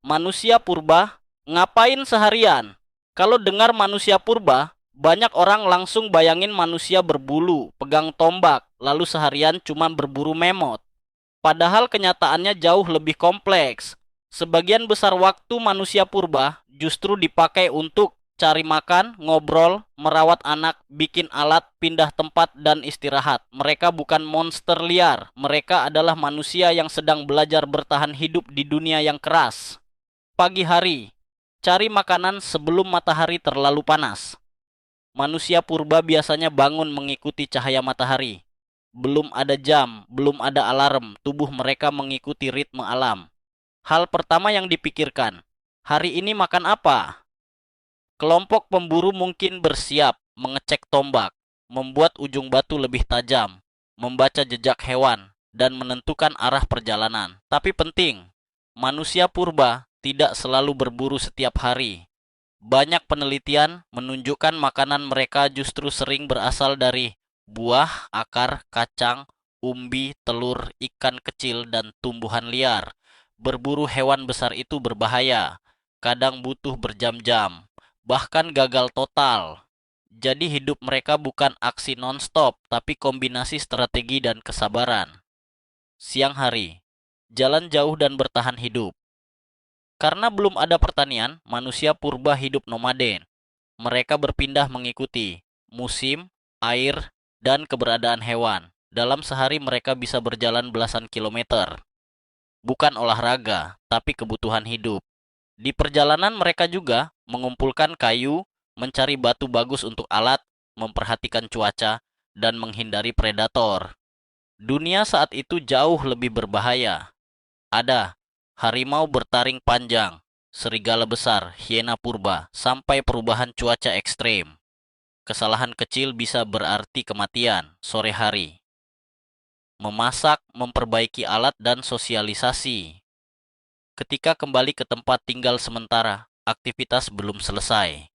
Manusia purba, ngapain seharian? Kalau dengar manusia purba, banyak orang langsung bayangin manusia berbulu, pegang tombak, lalu seharian cuma berburu memot. Padahal kenyataannya jauh lebih kompleks. Sebagian besar waktu manusia purba justru dipakai untuk cari makan, ngobrol, merawat anak, bikin alat, pindah tempat, dan istirahat. Mereka bukan monster liar. Mereka adalah manusia yang sedang belajar bertahan hidup di dunia yang keras. Pagi hari, cari makanan sebelum matahari terlalu panas. Manusia purba biasanya bangun mengikuti cahaya matahari. Belum ada jam, belum ada alarm, tubuh mereka mengikuti ritme alam. Hal pertama yang dipikirkan, hari ini makan apa? Kelompok pemburu mungkin bersiap, mengecek tombak, membuat ujung batu lebih tajam, membaca jejak hewan, dan menentukan arah perjalanan. Tapi penting, manusia purba tidak selalu berburu setiap hari. Banyak penelitian menunjukkan makanan mereka justru sering berasal dari buah, akar, kacang, umbi, telur, ikan kecil, dan tumbuhan liar. Berburu hewan besar itu berbahaya, kadang butuh berjam-jam, bahkan gagal total. Jadi hidup mereka bukan aksi non-stop, tapi kombinasi strategi dan kesabaran. Siang hari, jalan jauh dan bertahan hidup. Karena belum ada pertanian, manusia purba hidup nomaden. Mereka berpindah mengikuti musim, air, dan keberadaan hewan. Dalam sehari mereka bisa berjalan belasan kilometer. Bukan olahraga, tapi kebutuhan hidup. Di perjalanan mereka juga mengumpulkan kayu, mencari batu bagus untuk alat, memperhatikan cuaca, dan menghindari predator. Dunia saat itu jauh lebih berbahaya. Ada harimau bertaring panjang, serigala besar, hiena purba, sampai perubahan cuaca ekstrem. Kesalahan kecil bisa berarti kematian sore hari. Memasak, memperbaiki alat, dan sosialisasi. Ketika kembali ke tempat tinggal sementara, aktivitas belum selesai.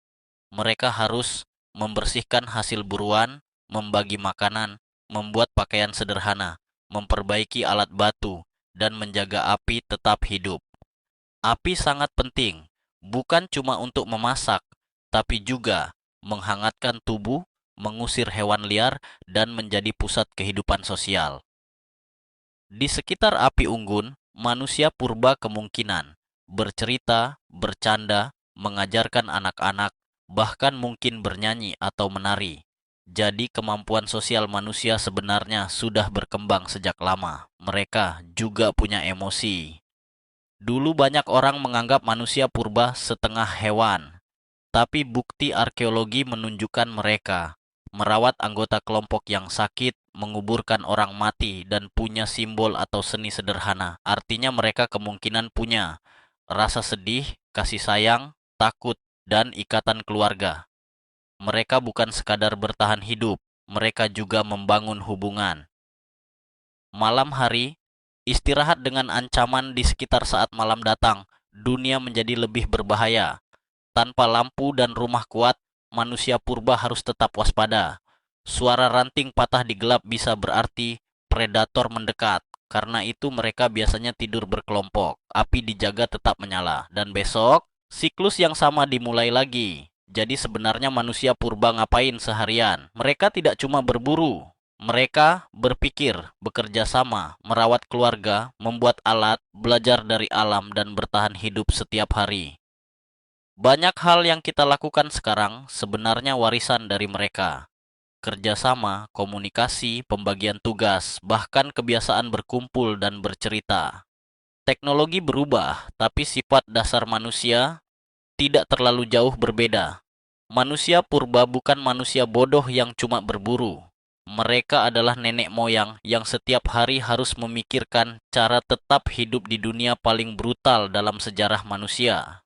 Mereka harus membersihkan hasil buruan, membagi makanan, membuat pakaian sederhana, memperbaiki alat batu, dan menjaga api tetap hidup. Api sangat penting, bukan cuma untuk memasak, tapi juga menghangatkan tubuh, mengusir hewan liar, dan menjadi pusat kehidupan sosial. Di sekitar api unggun, manusia purba kemungkinan bercerita, bercanda, mengajarkan anak-anak, bahkan mungkin bernyanyi atau menari. Jadi kemampuan sosial manusia sebenarnya sudah berkembang sejak lama. Mereka juga punya emosi. Dulu banyak orang menganggap manusia purba setengah hewan, tapi bukti arkeologi menunjukkan mereka merawat anggota kelompok yang sakit, menguburkan orang mati, dan punya simbol atau seni sederhana. Artinya mereka kemungkinan punya rasa sedih, kasih sayang, takut, dan ikatan keluarga. Mereka bukan sekadar bertahan hidup, mereka juga membangun hubungan. Malam hari, istirahat dengan ancaman di sekitar saat malam datang, dunia menjadi lebih berbahaya. Tanpa lampu dan rumah kuat, manusia purba harus tetap waspada. Suara ranting patah di gelap bisa berarti predator mendekat. Karena itu mereka biasanya tidur berkelompok. Api dijaga tetap menyala. Dan besok, siklus yang sama dimulai lagi. Jadi sebenarnya manusia purba ngapain seharian? Mereka tidak cuma berburu. Mereka berpikir, bekerja sama, merawat keluarga, membuat alat, belajar dari alam, dan bertahan hidup setiap hari. Banyak hal yang kita lakukan sekarang sebenarnya warisan dari mereka. Kerjasama, komunikasi, pembagian tugas, bahkan kebiasaan berkumpul dan bercerita. Teknologi berubah, tapi sifat dasar manusia tidak terlalu jauh berbeda. Manusia purba bukan manusia bodoh yang cuma berburu. Mereka adalah nenek moyang yang setiap hari harus memikirkan cara tetap hidup di dunia paling brutal dalam sejarah manusia.